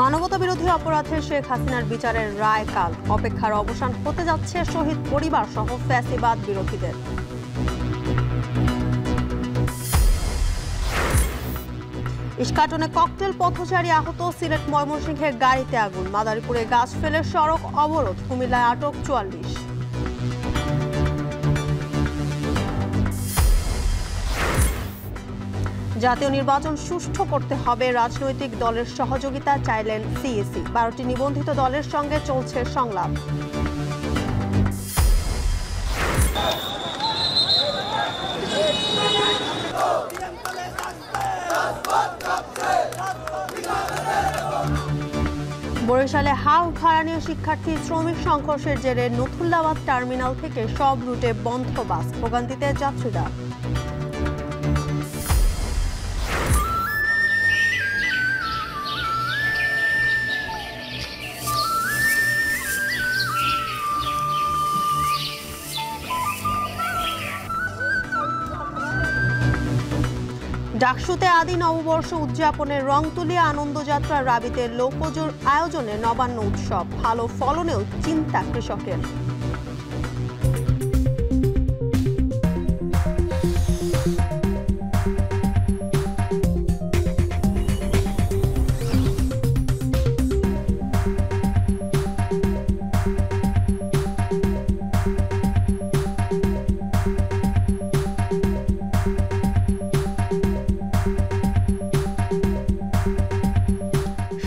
মানবতাবিরোধী অপরাধে শেখ হাসিনার বিচারের রায় কাল। অপেক্ষার অবসান হতে যাচ্ছে শহীদ পরিবার সহ ফ্যাসিবাদ বিরোধীদের। ইস্কাটনে ককটেল পথচারী আহত, সিলেট ময়মনসিংহে গাড়িতে আগুন, মাদারীপুরে গাছ ফেলে সড়ক অবরোধ, কুমিল্লায় আটক ৪৪। জাতীয় নির্বাচন সুষ্ঠু করতে হবে, রাজনৈতিক দলের সহযোগিতা চাইলেন সিইসি। ১২টি নিবন্ধিত দলের সঙ্গে চলছে সংলাপ। বরিশালে হাওড় ভাড়া নিয়ে শিক্ষার্থী শ্রমিক সংঘর্ষের জেরে নথুল্লাবাদ টার্মিনাল থেকে সব রুটে বন্ধ বাস, ভোগান্তিতে যাত্রীরা। ডাকসুতে আদি নববর্ষ উদযাপনের রংতুলি আনন্দযাত্রা, রাবিতে লোকজোর আয়োজনে নবান্ন উৎসব, ভালো ফলনেও চিন্তা কৃষকের।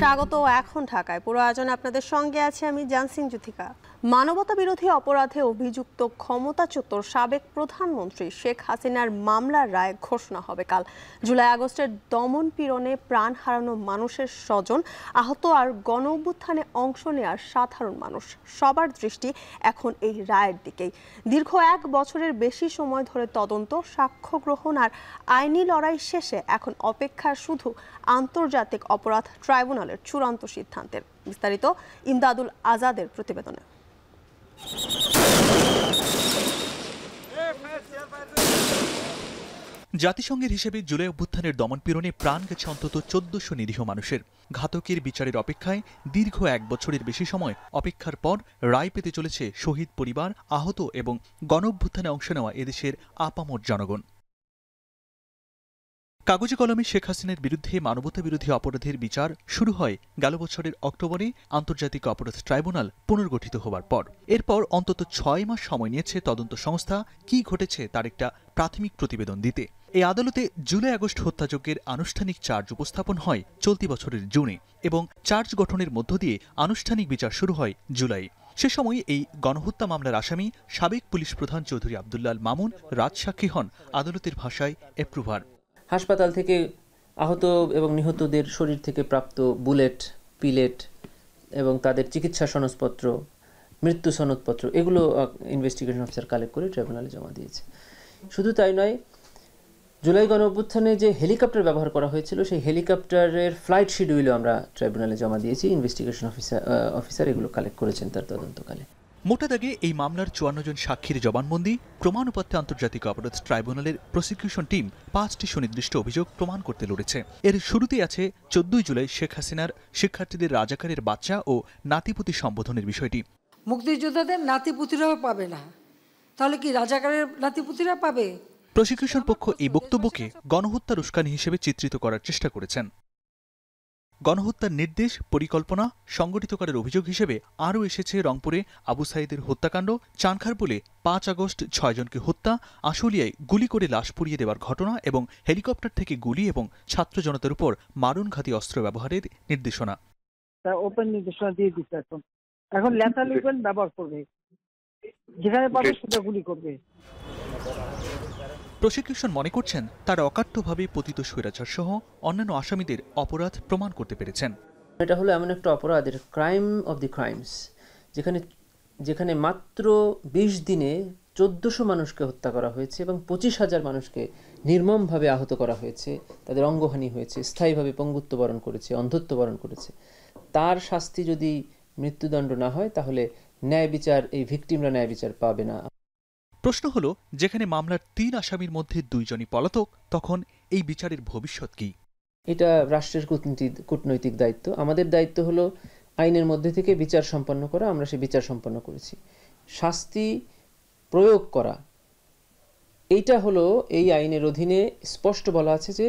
স্বাগত। এখন ঢাকায় পুরো আয়োজনে আপনাদের সঙ্গে আছে আমি জানসিন জুথিকা। মানবতা বিরোধী অপরাধে অভিযুক্ত ক্ষমতাচ্যুত সাবেক প্রধানমন্ত্রী শেখ হাসিনার মামলার রায় ঘোষণা হবে কাল। জুলাই আগস্টের দমন পীড়নে প্রাণ হারানো মানুষের স্বজন, আহত আর গণ অভ্যুত্থানে অংশ নেওয়ার সাধারণ মানুষ, সবার দৃষ্টি এখন এই রায়ের দিকেই। দীর্ঘ ১ বছরের বেশি সময় ধরে তদন্ত, সাক্ষ্য গ্রহণ আর আইনি লড়াই শেষে এখন অপেক্ষা শুধু আন্তর্জাতিক অপরাধ ট্রাইব্যুনালের চূড়ান্ত সিদ্ধান্তের। বিস্তারিত ইমদাদুল আজাদের প্রতিবেদনে। জাতিসংঘের হিসেবে জুলাই অভ্যুত্থানের দমনপীড়নে প্রাণ গেছে অন্তত ১৪০০ নিরীহ মানুষের। ঘাতকের বিচারের অপেক্ষায় দীর্ঘ ১ বছরের বেশি সময় অপেক্ষার পর রায় পেতে চলেছে শহীদ পরিবার, আহত এবং গণ অভ্যুত্থানে অংশ নেওয়া এদেশের আপামর জনগণ। কাগজে কলমে শেখ হাসিনার বিরুদ্ধে মানবতা বিরোধী অপরাধের বিচার শুরু হয় গেল বছরের অক্টোবরে আন্তর্জাতিক অপরাধ ট্রাইব্যুনাল পুনর্গঠিত হওয়ার পর। এরপর অন্তত ৬ মাস সময় নিয়েছে তদন্ত সংস্থা কি ঘটেছে তার একটা প্রাথমিক প্রতিবেদন দিতে। এই আদালতে জুলাই আগস্ট হত্যাযজ্ঞের আনুষ্ঠানিক চার্জ উপস্থাপন হয় চলতি বছরের জুনে এবং চার্জ গঠনের মধ্য দিয়ে আনুষ্ঠানিক বিচার শুরু হয় জুলাই। সে সময় এই গণহত্যা মামলার আসামি সাবেক পুলিশ প্রধান চৌধুরী আব্দুল্লাহ আল মামুন রাজসাক্ষী হন আদালতের ভাষায় অ্যাপ্রুভার। হাসপাতাল থেকে আহত এবং নিহতদের শরীর থেকে প্রাপ্ত বুলেট, পিলেট এবং তাদের চিকিৎসা সনদপত্র, মৃত্যু সনদপত্র, এগুলো ইনভেস্টিগেশন অফিসার কালেক্ট করে ট্রাইব্যুনালে জমা দিয়েছে। শুধু তাই নয়, জুলাই গণ অভ্যুত্থানে যে হেলিকপ্টার ব্যবহার করা হয়েছিল সেই হেলিকপ্টারের ফ্লাইট শিডিউলও আমরা ট্রাইব্যুনালে জমা দিয়েছি। ইনভেস্টিগেশন অফিসার এগুলো কালেক্ট করেছেন তার তদন্তকালে। মোটা দাগে এই মামলার ৫৪ জন সাক্ষীর জবানবন্দি, প্রমাণপত্রে আন্তর্জাতিক অপরাধ ট্রাইব্যুনালের প্রসিকিউশন টিম ৫টি সুনির্দিষ্ট অভিযোগ প্রমাণ করতে লড়েছে। এর শুরুতেই আছে ১৪ জুলাই শেখ হাসিনার শিক্ষার্থীদের রাজাকারের বাচ্চা ও নাতিপুতি সম্বোধনের বিষয়টি। মুক্তিযোদ্ধাদের নাতিপুতিরাও পাবে না, তাহলে কি রাজাকারের নাতিপুতিরা পাবে? প্রসিকিউশন পক্ষ এই বক্তব্যকে গণহত্যার উস্কানি হিসেবে চিত্রিত করার চেষ্টা করেছেন। গণহত্যার নির্দেশ, পরিকল্পনা, সংগঠিত করার অভিযোগ হিসেবে আরও এসেছে রংপুরে আবু সাইদের হত্যাকাণ্ড, চানখারপুলে ৫ আগস্ট ৬ জনকে হত্যা, আশুলিয়ায় গুলি করে লাশ পুড়িয়ে দেওয়ার ঘটনা এবং হেলিকপ্টার থেকে গুলি এবং ছাত্র জনতার উপর মারণঘাতী অস্ত্র ব্যবহারের নির্দেশনা। ওপেন নির্দেশনা দিয়ে দিচ্ছে, এখন ল্যাথাল ওয়েপন ব্যবহার করবে, যেখানে পাবে সেটা গুলি করবে। প্রসিকিউশন মনে করছেন তারা অকাট্যভাবে পতিত স্বৈরাচার সহ অন্যান্য আসামিদের অপরাধ প্রমাণ করতে পেরেছেন। এটা হলো এমন একটা অপরাধের ক্রাইম অফ দি ক্রাইমস, যেখানে মাত্র ২০ দিনে ১৪০০ মানুষকে হত্যা করা হয়েছে এবং ২৫,০০০ মানুষকে নির্মমভাবে আহত করা হয়েছে, তাদের অঙ্গহানি হয়েছে, স্থায়ীভাবে পঙ্গুত্ব বরণ করেছে, অন্ধত্ব বরণ করেছে। তার শাস্তি যদি মৃত্যুদণ্ড না হয় তাহলে ন্যায় বিচার, এই ভিকটিমরা ন্যায় বিচার পাবে না। প্রশ্ন হলো, যেখানে মামলার ৩ আসামির মধ্যে ২ জনই পলাতক, তখন এই বিচারের ভবিষ্যৎ কি? এটা রাষ্ট্রের কূটনৈতিক দায়িত্ব। আমাদের দায়িত্ব হলো আইনের মধ্যে থেকে বিচার সম্পন্ন করা, আমরা সেই বিচার সম্পন্ন করেছি। শাস্তি প্রয়োগ করা, এইটা হলো এই আইনের অধীনে স্পষ্ট বলা আছে যে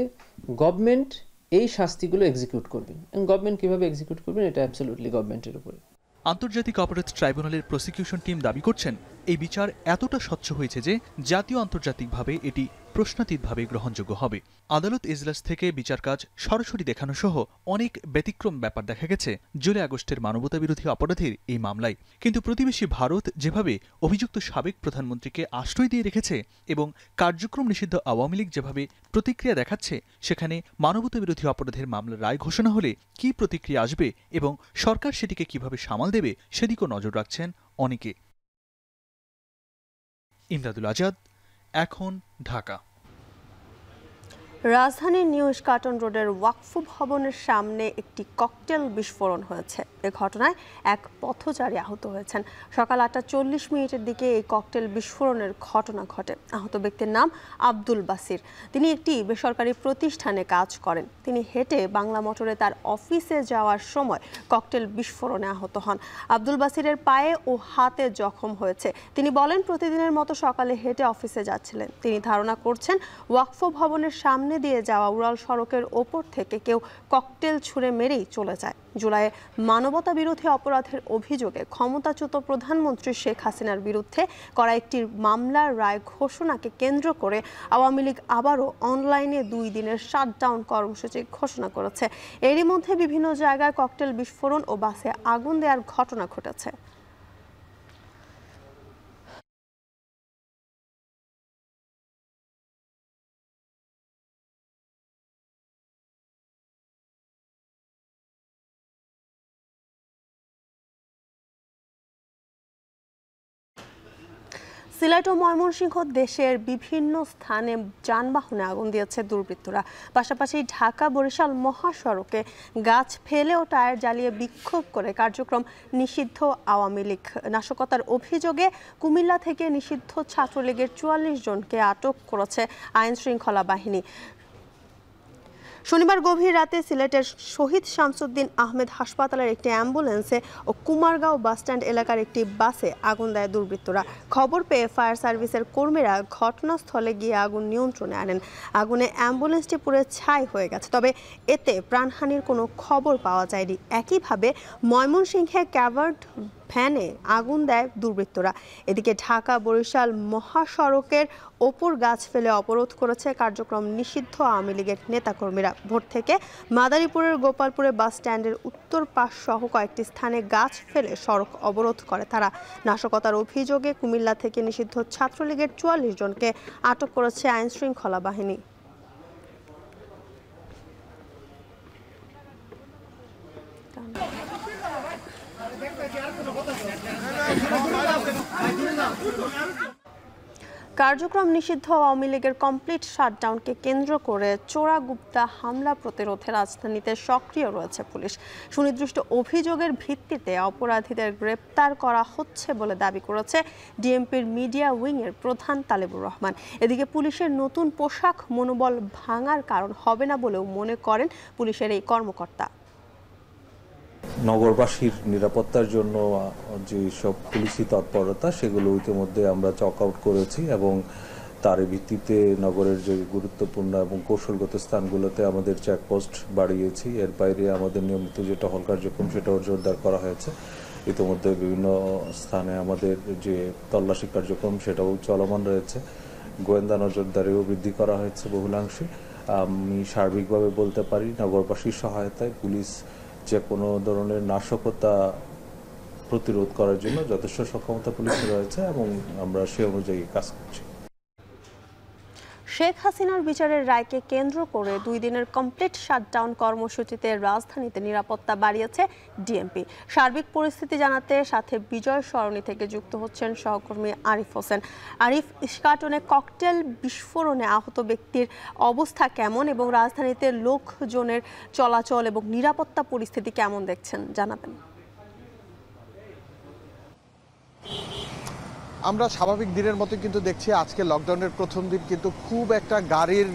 গভর্নমেন্ট এই শাস্তিগুলো এক্সিকিউট করবেন। গভর্নমেন্ট কিভাবে এক্সিকিউট করবেন এটা অ্যাবসলিউটলি গভর্নমেন্টের উপরে। আন্তর্জাতিক অপরাধ ট্রাইব্যুনালের প্রসিকিউশন টিম দাবি করছেন এই বিচার এতটা স্বচ্ছ হয়েছে যে জাতীয় আন্তর্জাতিকভাবে এটি প্রশ্নাতীতভাবে গ্রহণযোগ্য হবে। আদালত এজলাস থেকে বিচার কাজ সরাসরি দেখানো সহ অনেক ব্যতিক্রম ব্যাপার দেখা গেছে জুলাই আগস্টের মানবতাবিরোধী অপরাধের এই মামলায়। কিন্তু প্রতিবেশী ভারত যেভাবে অভিযুক্ত সাবেক প্রধানমন্ত্রীকে আশ্রয় দিয়ে রেখেছে এবং কার্যক্রম নিষিদ্ধ আওয়ামী লীগ যেভাবে প্রতিক্রিয়া দেখাচ্ছে, সেখানে মানবতাবিরোধী অপরাধের মামলার রায় ঘোষণা হলে কী প্রতিক্রিয়া আসবে এবং সরকার সেটিকে কিভাবে সামাল দেবে সেদিকেও নজর রাখছেন অনেকে। ইমদাদুল আজাদ, এখন, ঢাকা। রাজধানীর নিউ ইস্কাটন রোডের ওয়াকফ ভবনের সামনে একটি ককটেল বিস্ফোরণ হয়েছে। এ ঘটনায় এক পথচারী আহত হয়েছেন। সকাল 8:40 দিকে এই ককটেল বিস্ফোরণের ঘটনা ঘটে। আহত ব্যক্তির নাম আব্দুল বাসির। তিনি একটি বেসরকারি প্রতিষ্ঠানে কাজ করেন। তিনি হেঁটে বাংলা মোটরে তার অফিসে যাওয়ার সময় ককটেল বিস্ফোরণে আহত হন। আব্দুল বাসিরের পায়ে ও হাতে জখম হয়েছে। তিনি বলেন, প্রতিদিনের মতো সকালে হেঁটে অফিসে যাচ্ছিলেন। তিনি ধারণা করছেন ওয়াকফ ভবনের সামনে দিয়ে যাওয়া উড়াল সড়কের ওপর থেকে কেউ ককটেল ছুঁড়ে মেরেই চলে যায়। জুলাইয়ে মানবতা বিরোধী অপরাধের অভিযোগে ক্ষমতাচ্যুত প্রধানমন্ত্রী শেখ হাসিনার বিরুদ্ধে করা একটি মামলার রায় ঘোষণাকে কেন্দ্র করে আওয়ামী লীগ আবারও অনলাইনে 2 দিনের শাটডাউন কর্মসূচি ঘোষণা করেছে। এরই মধ্যে বিভিন্ন জায়গায় ককটেল বিস্ফোরণ ও বাসে আগুন দেওয়ার ঘটনা ঘটেছে। সিলেট ও ময়মনসিংহ দেশের বিভিন্ন স্থানে যানবাহনে আগুন দিয়েছে দুর্বৃত্তরা। পাশাপাশি ঢাকা বরিশাল মহাসড়কে গাছ ফেলে ও টায়ার জ্বালিয়ে বিক্ষোভ করে কার্যক্রম নিষিদ্ধ আওয়ামী লীগ। নাশকতার অভিযোগে কুমিল্লা থেকে নিষিদ্ধ ছাত্রলীগের 44 জনকে আটক করেছে আইন শৃঙ্খলা বাহিনী। শনিবার গভীর রাতে সিলেটের শহীদ শামসুদ্দিন আহমেদ হাসপাতালের একটি অ্যাম্বুলেন্সে ও কুমারগাঁও বাসস্ট্যান্ড এলাকার একটি বাসে আগুন দেয় দুর্বৃত্তরা। খবর পেয়ে ফায়ার সার্ভিসের কর্মীরা ঘটনাস্থলে গিয়ে আগুন নিয়ন্ত্রণে আনেন। আগুনে অ্যাম্বুলেন্সটি পুড়ে ছাই হয়ে গেছে, তবে এতে প্রাণহানির কোনো খবর পাওয়া যায়নি। একইভাবে ময়মনসিংহে ক্যাভার্ড ভ্যানে আগুন দেয় দুর্বৃত্তরা। এদিকে ঢাকা বরিশাল মহাসড়কের ওপর গাছ ফেলে অবরোধ করেছে কার্যক্রম নিষিদ্ধ আওয়ামী লীগের নেতাকর্মীরা। ভোর থেকে মাদারীপুরের গোপালপুরে বাস স্ট্যান্ডের উত্তর পাশ সহ কয়েকটি স্থানে গাছ ফেলে সড়ক অবরোধ করে তারা। নাশকতার অভিযোগে কুমিল্লা থেকে নিষিদ্ধ ছাত্রলীগের 44 জনকে আটক করেছে আইন শৃঙ্খলা বাহিনী। কার্যক্রম নিষিদ্ধ আওয়ামী লীগের কমপ্লিট শাটডাউনকে কেন্দ্র করে চোরাগুপ্তা হামলা প্রতিরোধে রাজধানীতে সক্রিয় রয়েছে পুলিশ। সুনির্দিষ্ট অভিযোগের ভিত্তিতে অপরাধীদের গ্রেপ্তার করা হচ্ছে বলে দাবি করেছে ডিএমপির মিডিয়া উইংয়ের প্রধান তালেবুর রহমান। এদিকে পুলিশের নতুন পোশাক মনোবল ভাঙার কারণ হবে না বলেও মনে করেন পুলিশের এই কর্মকর্তা। নগরবাসীর নিরাপত্তার জন্য যে সব পুলিশি তৎপরতা সেগুলো ইতিমধ্যে আমরা চক আউট করেছি এবং তার ভিত্তিতে নগরের যে গুরুত্বপূর্ণ এবং কৌশলগত স্থানগুলোতে আমাদের চেকপোস্ট বাড়িয়েছি। এর বাইরে আমাদের নিয়মিত যে টহল কার্যক্রম সেটাও জোরদার করা হয়েছে। ইতিমধ্যে বিভিন্ন স্থানে আমাদের যে তল্লাশি কার্যক্রম সেটাও চলমান রয়েছে। গোয়েন্দা নজরদারিও বৃদ্ধি করা হয়েছে বহুলাংশে। আমি সার্বিকভাবে বলতে পারি নগরবাসীর সহায়তায় পুলিশ যে কোনো ধরনের নাশকতা প্রতিরোধ করার জন্য যথেষ্ট সক্ষমতা পুলিশের রয়েছে এবং আমরা সে অনুযায়ী কাজ করছি। শেখ হাসিনার বিচারের রায়কে কেন্দ্র করে 2 দিনের কমপ্লিট শাটডাউন কর্মসূচিতে রাজধানীতে নিরাপত্তা বাড়িয়েছে ডিএমপি। সার্বিক পরিস্থিতি জানাতে সাথে বিজয় সরণি থেকে যুক্ত হচ্ছেন সহকর্মী আরিফ হোসেন। আরিফ, ইস্কাটনে ককটেল বিস্ফোরণে আহত ব্যক্তির অবস্থা কেমন এবং রাজধানীতে লোকজনের চলাচল এবং নিরাপত্তা পরিস্থিতি কেমন দেখছেন জানাবেন। আমরা স্বাভাবিক দিনের মতো কিন্তু দেখছি আজকে লকডাউনের প্রথম দিন কিন্তু খুব একটা গাড়ির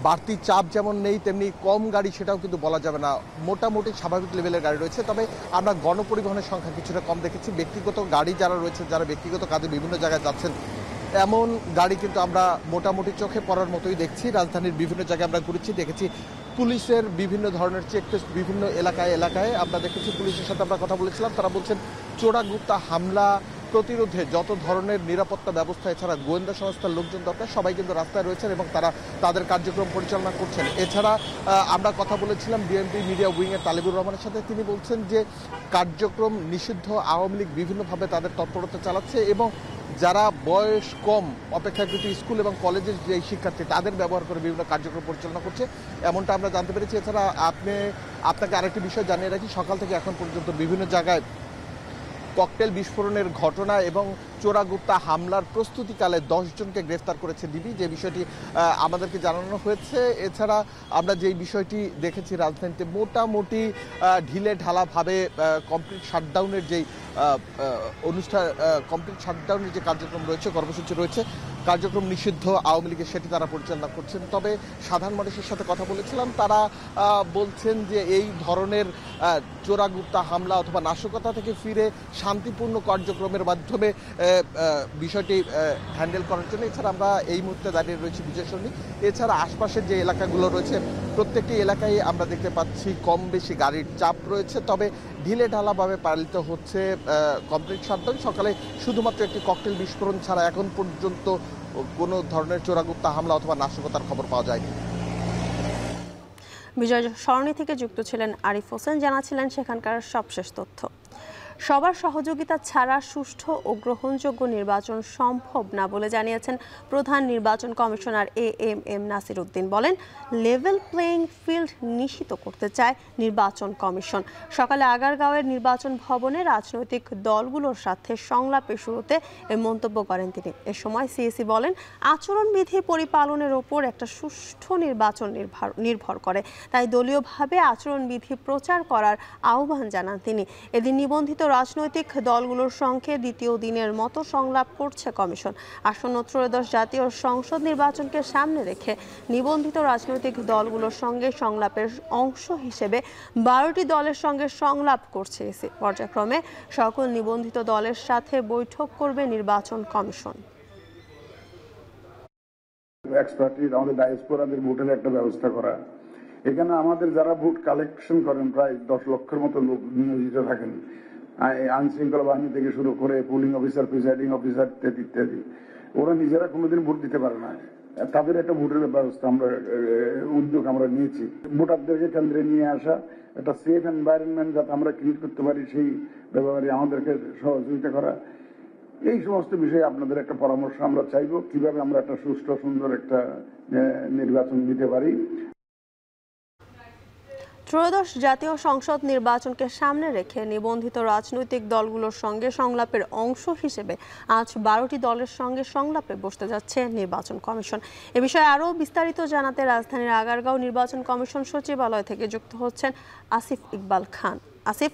বাড়তি চাপ যেমন নেই, তেমনি কম গাড়ি সেটাও কিন্তু বলা যাবে না। মোটামুটি স্বাভাবিক লেভেলের গাড়ি রয়েছে। তবে আমরা গণপরিবহনের সংখ্যা কিছুটা কম দেখেছি। ব্যক্তিগত গাড়ি যারা রয়েছে, যারা ব্যক্তিগত কাজে বিভিন্ন জায়গায় যাচ্ছেন, এমন গাড়ি কিন্তু আমরা মোটামুটি চোখে পড়ার মতোই দেখছি। রাজধানীর বিভিন্ন জায়গায় আমরা ঘুরেছি, দেখেছি পুলিশের বিভিন্ন ধরনের চেকপোস্ট বিভিন্ন এলাকায় আমরা দেখেছি। পুলিশের সাথে আমরা কথা বলেছিলাম, তারা বলছেন চোরাগুপ্তা হামলা প্রতিরোধে যত ধরনের নিরাপত্তা ব্যবস্থা, এছাড়া গোয়েন্দা সংস্থার লোকজন দরকার, সবাই কিন্তু রাস্তায় রয়েছেন এবং তারা তাদের কার্যক্রম পরিচালনা করছেন। এছাড়া আমরা কথা বলেছিলাম বিএনপি মিডিয়া উইংয়ের তালিবুর রহমানের সাথে। তিনি বলছেন যে কার্যক্রম নিষিদ্ধ, আওয়ামী লীগ বিভিন্নভাবে তাদের তৎপরতা চালাচ্ছে এবং যারা বয়স কম অপেক্ষাকৃত স্কুল এবং কলেজের যে শিক্ষার্থী তাদের ব্যবহার করে বিভিন্ন কার্যক্রম পরিচালনা করছে, এমনটা আমরা জানতে পেরেছি। এছাড়া আপনাকে আরেকটি বিষয় জানিয়ে রাখি, সকাল থেকে এখন পর্যন্ত বিভিন্ন জায়গায় ককটেল বিস্ফোরণের ঘটনা এবং চোরাগুপ্তা হামলার প্রস্তুতিকালে 10 জনকে গ্রেফতার করেছে ডিবি, যে বিষয়টি আমাদেরকে জানানো হয়েছে। এছাড়া আমরা যেই বিষয়টি দেখেছি রাজধানীতে মোটামুটি ঢিলে ঢালাভাবে কমপ্লিট শাটডাউনের যেই অনুষ্ঠান, কমপ্লিট শাটডাউনের যে কার্যক্রম রয়েছে, কর্মসূচি রয়েছে, কার্যক্রম নিষিদ্ধ আওয়ামী লীগের সেটি তারা পরিচালনা করছেন। তবে সাধারণ মানুষের সাথে কথা বলেছিলাম, তারা বলছেন যে এই ধরনের চোরাগুপ্তা হামলা অথবা নাশকতা থেকে ফিরে শান্তিপূর্ণ কার্যক্রমের মাধ্যমে বিষয়টি হ্যান্ডেল করার জন্য। এছাড়া আমরা এই মুহূর্তে দাঁড়িয়ে রয়েছি বিজয় সরণি। এছাড়া আশপাশের যে এলাকাগুলো রয়েছে প্রত্যেকটি এলাকায় আমরা দেখতে পাচ্ছি কম বেশি গাড়ির চাপ রয়েছে। তবে ঢিলে ঢালাভাবে পালিত হচ্ছে কমপ্লিট শাটডাউন। সকালে শুধুমাত্র একটি ককটেল বিস্ফোরণ ছাড়া এখন পর্যন্ত কোনো ধরনের চোরাগুপ্তা হামলা অথবা নাশকতার খবর পাওয়া যায়নি। বিজয় সরণি থেকে যুক্ত ছিলেন আরিফ হোসেন, জানাচ্ছিলেন সেখানকার সবশেষ তথ্য। সবার সহযোগিতা ছাড়া সুষ্ঠু ও গ্রহণযোগ্য নির্বাচন সম্ভব না বলে জানিয়েছেন প্রধান নির্বাচন কমিশনার এএমএম নাসির উদ্দিন। বলেন, লেভেল প্লেইং ফিল্ড নিশ্চিত করতে চায় নির্বাচন কমিশন। সকালে আগারগাঁওয়ের নির্বাচন ভবনে রাজনৈতিক দলগুলোর সাথে সংলাপের শুরুতে এ মন্তব্য করেন তিনি। এ সময় সিএসি বলেন, আচরণবিধি পরিপালনের ওপর একটা সুষ্ঠু নির্বাচন নির্ভর করে, তাই দলীয়ভাবে আচরণবিধি প্রচার করার আহ্বান জানান তিনি। এদিন নিবন্ধিত রাজনৈতিক দলগুলোর সঙ্গে দ্বিতীয় দিনের মতো সংলাপ করছে কমিশন। আসন্ন ত্রয়োদশ জাতীয় সংসদ নির্বাচনকে সামনে রেখে নিবন্ধিত রাজনৈতিক দলগুলোর সঙ্গে সংলাপের অংশ হিসেবে 12টি দলের সঙ্গে সংলাপ করছে ইসি। পর্যায়ক্রমে সকল নিবন্ধিত দলের সাথে বৈঠক করবে নির্বাচন কমিশন। আমাদের ডায়াসপোরাদের ভোটের একটা ব্যবস্থা করা, এখানে আমাদের যারা ভোট কালেকশন করেন প্রায় 10 লক্ষের মতো লোক নিয়োজিত থাকেন, আইন শৃঙ্খলা বাহিনী থেকে শুরু করে পুলিং অফিসার, প্রিসাইডিং অফিসার ইত্যাদি। ওরা নিজেরা কোনোদিন ভোট দিতে পারে না, তাদের একটা ভোটের ব্যবস্থা উদ্যোগ আমরা নিয়েছি। ভোটারদেরকে কেন্দ্রে নিয়ে আসা, একটা সেফ এনভায়রনমেন্ট যাতে আমরা ক্রিয়েট করতে পারি, সেই ব্যাপারে আমাদেরকে সহযোগিতা করা। এই সমস্ত বিষয়ে আপনাদের একটা পরামর্শ আমরা চাইব, কিভাবে আমরা একটা সুষ্ঠু সুন্দর একটা নির্বাচন দিতে পারি। ত্রয়োদশ জাতীয় সংসদ নির্বাচনকে সামনে রেখে নিবন্ধিত রাজনৈতিক দলগুলোর সঙ্গে সংলাপের অংশ হিসেবে আজ 12টি দলের সঙ্গে সংলাপে বসতে যাচ্ছে নির্বাচন কমিশন। এ বিষয়ে আরও বিস্তারিত জানাতে রাজধানীর আগারগাঁও নির্বাচন কমিশন সচিবালয় থেকে যুক্ত হচ্ছেন আসিফ ইকবাল খান। আসিফ,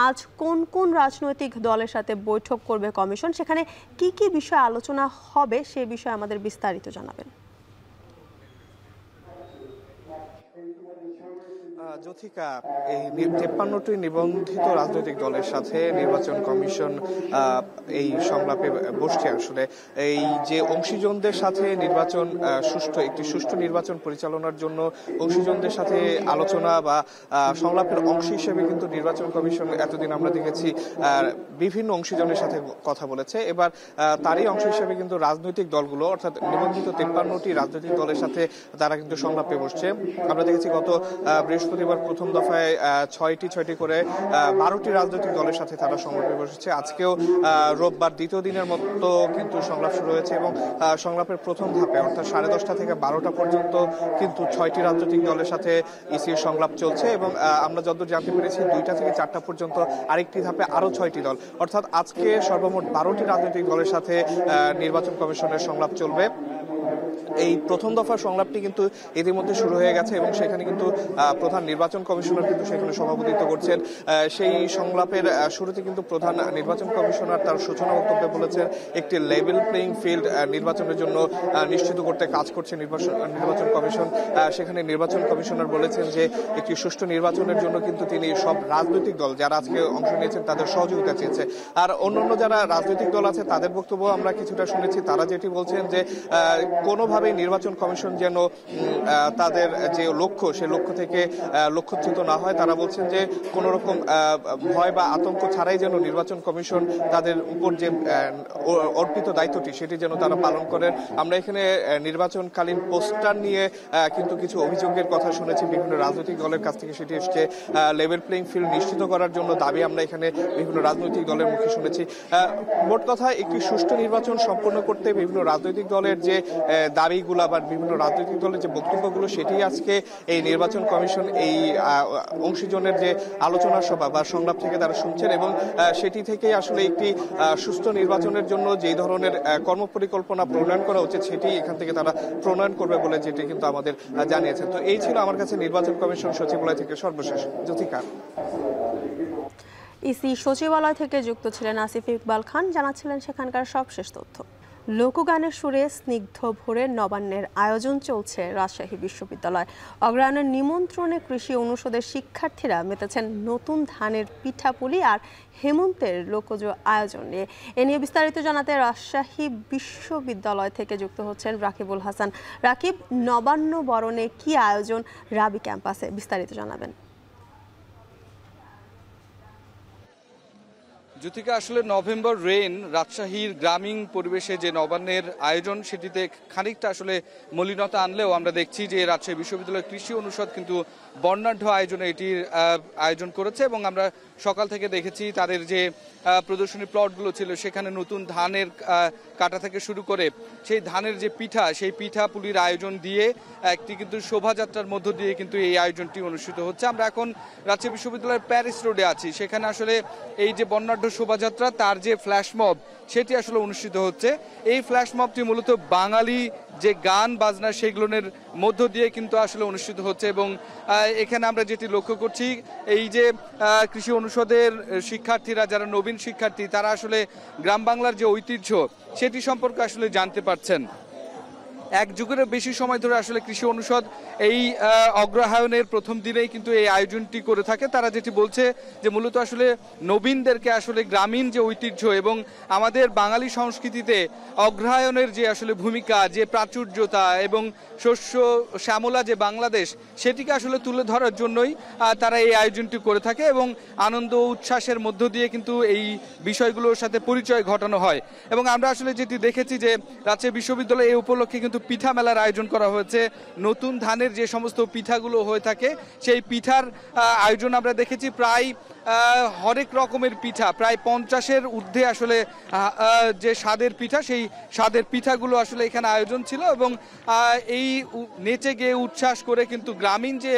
আজ কোন কোন রাজনৈতিক দলের সাথে বৈঠক করবে কমিশন, সেখানে কি কি বিষয় আলোচনা হবে সে বিষয়ে আমাদের বিস্তারিত জানাবেন। জ্যোতিকা, এই 53টি নিবন্ধিত রাজনৈতিক দলের সাথে নির্বাচন কমিশন এই সংলাপে বসছে। আসলে এই যে অংশীজনদের সাথে নির্বাচন একটি সুষ্ঠু নির্বাচন পরিচালনার জন্য অংশীজনদের সাথে আলোচনা বা সংলাপের অংশ হিসেবে কিন্তু নির্বাচন কমিশন এতদিন আমরা দেখেছি বিভিন্ন অংশীজনের সাথে কথা বলেছে। এবার তারই অংশ হিসেবে কিন্তু রাজনৈতিক দলগুলো অর্থাৎ নিবন্ধিত 53টি রাজনৈতিক দলের সাথে তারা কিন্তু সংলাপে বসছে। আমরা দেখেছি গত বৃহস্পতিবার প্রথম দফায় 6টি করে 12টি রাজনৈতিক দলের সাথে তারা সংলাপে বসেছে। আজকেও রোববার দ্বিতীয় দিনের মতো কিন্তু সংলাপ শুরু হয়েছে এবং সংলাপের প্রথম ধাপে অর্থাৎ 10:30 থেকে 12টা পর্যন্ত কিন্তু 6টি রাজনৈতিক দলের সাথে ইসির সংলাপ চলছে এবং আমরা যতদূর জানতে পেরেছি 2টা থেকে 4টা পর্যন্ত আরেকটি ধাপে আরো 6টি দল, অর্থাৎ আজকে সর্বমোট 12টি রাজনৈতিক দলের সাথে নির্বাচন কমিশনের সংলাপ চলবে। এই প্রথম দফার সংলাপটি কিন্তু ইতিমধ্যে শুরু হয়ে গেছে এবং সেখানে কিন্তু প্রধান নির্বাচন কমিশনার কিন্তু সেখানে সভাপতিত্ব করছেন। সেই সংলাপের শুরুতে কিন্তু প্রধান নির্বাচন কমিশনার তার সূচনা বক্তব্যে বলেছেন একটি লেভেল প্লেইং ফিল্ড নির্বাচনের জন্য নিশ্চিত করতে কাজ করছে নির্বাচন কমিশন। সেখানে নির্বাচন কমিশনার বলেছেন যে একটি সুষ্ঠু নির্বাচনের জন্য কিন্তু তিনি সব রাজনৈতিক দল যারা আজকে অংশ নিয়েছেন তাদের সহযোগিতা চেয়েছে। আর অন্যান্য যারা রাজনৈতিক দল আছে তাদের বক্তব্য আমরা কিছুটা শুনেছি। তারা যেটি বলছেন যে কোনোভাবে নির্বাচন কমিশন যেন তাদের যে লক্ষ্য সে লক্ষ্য থেকে লক্ষ্যচ্যুত না হয়। তারা বলছেন যে কোনো রকম ভয় বা আতঙ্ক ছাড়াই যেন নির্বাচন কমিশন তাদের উপর যে অর্পিত দায়িত্বটি সেটি যেন তারা পালন করেন। আমরা এখানে নির্বাচনকালীন পোস্টার নিয়ে কিন্তু কিছু অভিযোগের কথা শুনেছি বিভিন্ন রাজনৈতিক দলের কাছ থেকে। সেটি এসছে লেভেল প্লেইং ফিল্ড নিশ্চিত করার জন্য দাবি আমরা এখানে বিভিন্ন রাজনৈতিক দলের মুখে শুনেছি। মোট কথা একটি সুষ্ঠু নির্বাচন সম্পন্ন করতে বিভিন্ন রাজনৈতিক দলের যে দাবিগুলো বা বিভিন্ন রাজনৈতিক দলের যে বক্তব্যগুলো সেটি আজকে এই নির্বাচন কমিশন এই অংশীজনের যে আলোচনা সভা বা সংলাপ থেকে তারা শুনছেন এবং সেটি থেকেই আসলে একটি সুষ্ঠু নির্বাচনের জন্য যেই ধরনের কর্মপরিকল্পনা প্রণয়ন করা উচিত সেটি এখান থেকে তারা প্রণয়ন করবে বলে যেটি কিন্তু আমাদের জানিয়েছেন। তো এই ছিল আমার কাছে নির্বাচন কমিশন সচিবালয় থেকে সর্বশেষ। জ্যোতিকা। ইসি সচিবালয় থেকে যুক্ত ছিলেন আসিফ ইকবাল খান, জানাচ্ছিলেন সেখানকার সবশেষ তথ্য। লোকগানের সুরে স্নিগ্ধ ভোরে নবান্নের আয়োজন চলছে রাজশাহী বিশ্ববিদ্যালয়। অগ্রহায়ণের নিমন্ত্রণে কৃষি অনুষদের শিক্ষার্থীরা মেতেছেন নতুন ধানের পিঠাপুলি আর হেমন্তের লোকজ আয়োজন নিয়ে। এ নিয়ে বিস্তারিত জানাতে রাজশাহী বিশ্ববিদ্যালয় থেকে যুক্ত হচ্ছেন রাকিবুল হাসান। রাকিব, নবান্ন বরণে কি আয়োজন রাবি ক্যাম্পাসে, বিস্তারিত জানাবেন। জ্যোতিকা, আসলে নভেম্বর রেইন রাজশাহীর গ্রামীণ পরিবেশে যে নবান্নের আয়োজন সেটিতে খানিকটা আসলে মলিনতা আনলেও আমরা দেখছি যে রাজশাহী বিশ্ববিদ্যালয়ের কৃষি অনুষদ কিন্তু বর্ণাঢ্য আয়োজনে এটির আয়োজন করেছে এবং আমরা সকাল থেকে দেখেছি তাদের যে প্রদর্শনী প্লটগুলো ছিল সেখানে নতুন ধানের কাটা থেকে শুরু করে সেই ধানের যে পিঠা সেই পিঠা পুলির আয়োজন দিয়ে একটি কিন্তু শোভাযাত্রার মধ্য দিয়ে কিন্তু এই আয়োজনটি অনুষ্ঠিত হচ্ছে। আমরা এখন রাজশাহী বিশ্ববিদ্যালয়ের প্যারিস রোডে আছি। সেখানে আসলে এই যে বর্ণাঢ্য শোভাযাত্রা তার যে ফ্ল্যাশ মব সেটি আসলে অনুষ্ঠিত হচ্ছে। এই ফ্ল্যাশ মবটি মূলত বাঙালি যে গান বাজনা সেগুলোর মধ্য দিয়ে কিন্তু আসলে অনুষ্ঠিত হচ্ছে এবং এখানে আমরা যেটি লক্ষ্য করছি এই যে কৃষি অনুষদের শিক্ষার্থীরা যারা নবীন শিক্ষার্থী তারা আসলে গ্রাম বাংলার যে ঐতিহ্য সেটি সম্পর্কে আসলে জানতে পারছেন। এক যুগের বেশি সময় ধরে আসলে কৃষি অনুষদ এই অগ্রহায়ণের প্রথম দিনেই কিন্তু এই আয়োজনটি করে থাকে। তারা যেটি বলছে যে মূলত আসলে নবীনদেরকে আসলে গ্রামীণ যে ঐতিহ্য এবং আমাদের বাঙালি সংস্কৃতিতে অগ্রহায়ণের যে আসলে ভূমিকা, যে প্রাচুর্যতা এবং শস্য শ্যামলা যে বাংলাদেশ সেটিকে আসলে তুলে ধরার জন্যই তারা এই আয়োজনটি করে থাকে এবং আনন্দ উচ্ছ্বাসের মধ্য দিয়ে কিন্তু এই বিষয়গুলোর সাথে পরিচয় ঘটানো হয়। এবং আমরা আসলে যেটি দেখেছি যে রাজশাহী বিশ্ববিদ্যালয়ে এই উপলক্ষে কিন্তু পিঠা মেলার আয়োজন করা হয়েছে। নতুন ধানের যে সমস্ত পিঠাগুলো হয়ে থাকে সেই পিঠার আয়োজন আমরা দেখেছি। প্রায় হরেক রকমের পিঠা, প্রায় 50-এর ঊর্ধ্বে আসলে যে স্বাদের পিঠা সেই স্বাদের পিঠাগুলো আসলে এখানে আয়োজন ছিল এবং এই নেচে গিয়ে উচ্ছ্বাস করে কিন্তু গ্রামীণ যে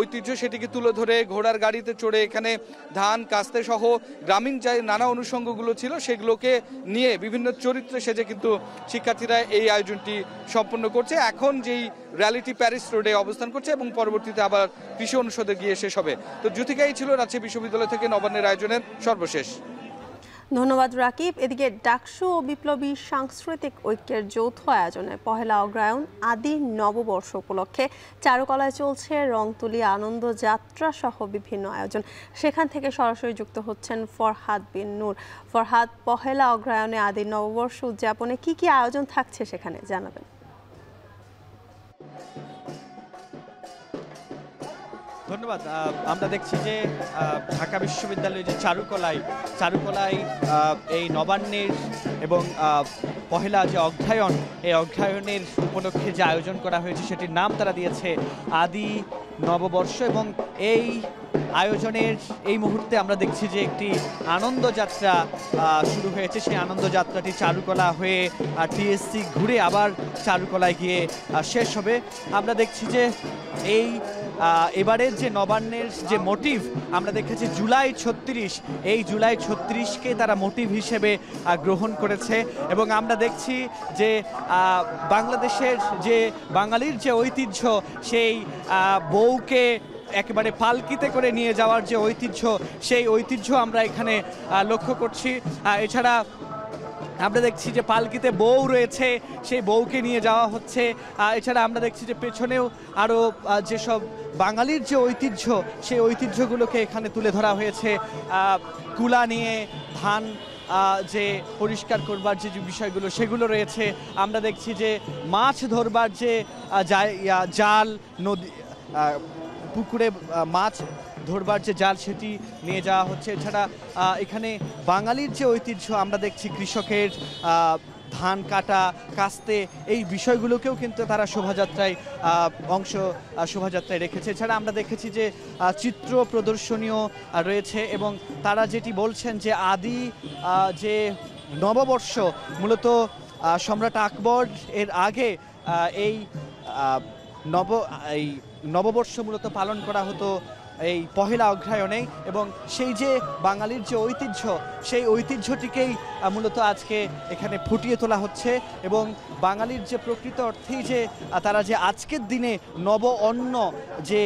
ঐতিহ্য সেটিকে তুলে ধরে ঘোড়ার গাড়িতে চড়ে এখানে ধান কাস্তে সহ গ্রামীণ যে নানা অনুষঙ্গগুলো ছিল সেগুলোকে নিয়ে বিভিন্ন চরিত্রে সেজে কিন্তু শিক্ষার্থীরা এই আয়োজনটি সম্পন্ন করছে। এখন যেই র্যালিটি প্যারিস রোডে অবস্থান করছে এবং পরবর্তীতে আবার কৃষি অনুষদে গিয়ে শেষ হবে। তো জ্যোতিকাই ছিল রাজশাহী বিশ্ববিদ্যালয় থেকে নবান্নের আয়োজনের সর্বশেষ। ধন্যবাদ রাকিব। এদিকে ডাকসু ও বিপ্লবী সাংস্কৃতিক ঐক্যের যৌথ আয়োজনে পহেলা অগ্রহায়ণ আদি নববর্ষ উপলক্ষে চারুকলায় চলছে রংতুলি আনন্দ যাত্রা সহ বিভিন্ন আয়োজন। সেখান থেকে সরাসরি যুক্ত হচ্ছেন ফরহাদ বিন নূর। ফরহাদ, পহেলা অগ্রহায়ণে আদি নববর্ষ উদযাপনে কি কি আয়োজন থাকছে সেখানে জানাবেন। ধন্যবাদ। আমরা দেখছি যে ঢাকা বিশ্ববিদ্যালয়ের যে চারুকলায় এই নবান্নের এবং পহেলা যে অগ্রহায়ণ, এই অগ্রহায়ণের উপলক্ষে যে আয়োজন করা হয়েছে সেটির নাম তারা দিয়েছে আদি নববর্ষ। এবং এই আয়োজনের এই মুহূর্তে আমরা দেখছি যে একটি আনন্দযাত্রা শুরু হয়েছে। সেই আনন্দযাত্রাটি চারুকলা হয়ে টিএসসি ঘুরে আবার চারুকলায় গিয়ে শেষ হবে। আমরা দেখছি যে এই এবারের যে নবান্নের যে মোটিভ আমরা দেখেছি জুলাই 36, এই জুলাই 36কে তারা মোটিভ হিসেবে গ্রহণ করেছে। এবং আমরা দেখছি যে বাংলাদেশের যে বাঙালির যে ঐতিহ্য, সেই বউকে একেবারে পালকিতে করে নিয়ে যাওয়ার যে ঐতিহ্য, সেই ঐতিহ্য আমরা এখানে লক্ষ্য করছি। এছাড়া আমরা দেখছি যে পালকিতে বউ রয়েছে, সেই বউকে নিয়ে যাওয়া হচ্ছে। এছাড়া আমরা দেখছি যে পেছনেও আরও যেসব বাঙালির যে ঐতিহ্য, সেই ঐতিহ্যগুলোকে এখানে তুলে ধরা হয়েছে। কুলা নিয়ে ধান যে পরিষ্কার করবার যে বিষয়গুলো, সেগুলো রয়েছে। আমরা দেখছি যে মাছ ধরবার যে জাল, নদী পুকুরে মাছ ধরবার যে জাল, সেটি নিয়ে যাওয়া হচ্ছে। এছাড়া এখানে বাঙালির যে ঐতিহ্য আমরা দেখছি, কৃষকের ধান কাটা, কাস্তে, এই বিষয়গুলোকেও কিন্তু তারা শোভাযাত্রায় শোভাযাত্রায় রেখেছে। এছাড়া আমরা দেখেছি যে চিত্র প্রদর্শনীয় রয়েছে এবং তারা যেটি বলছেন যে আদি যে নববর্ষ, মূলত সম্রাট আকবর এর আগে এই নববর্ষ মূলত পালন করা হতো এই পহেলা অগ্রহায়ণে। এবং সেই যে বাঙালির যে ঐতিহ্য, সেই ঐতিহ্যটিকেই মূলত আজকে এখানে ফুটিয়ে তোলা হচ্ছে। এবং বাঙালির যে প্রকৃত অর্থেই যে তারা যে আজকের দিনে নব অন্ন, যে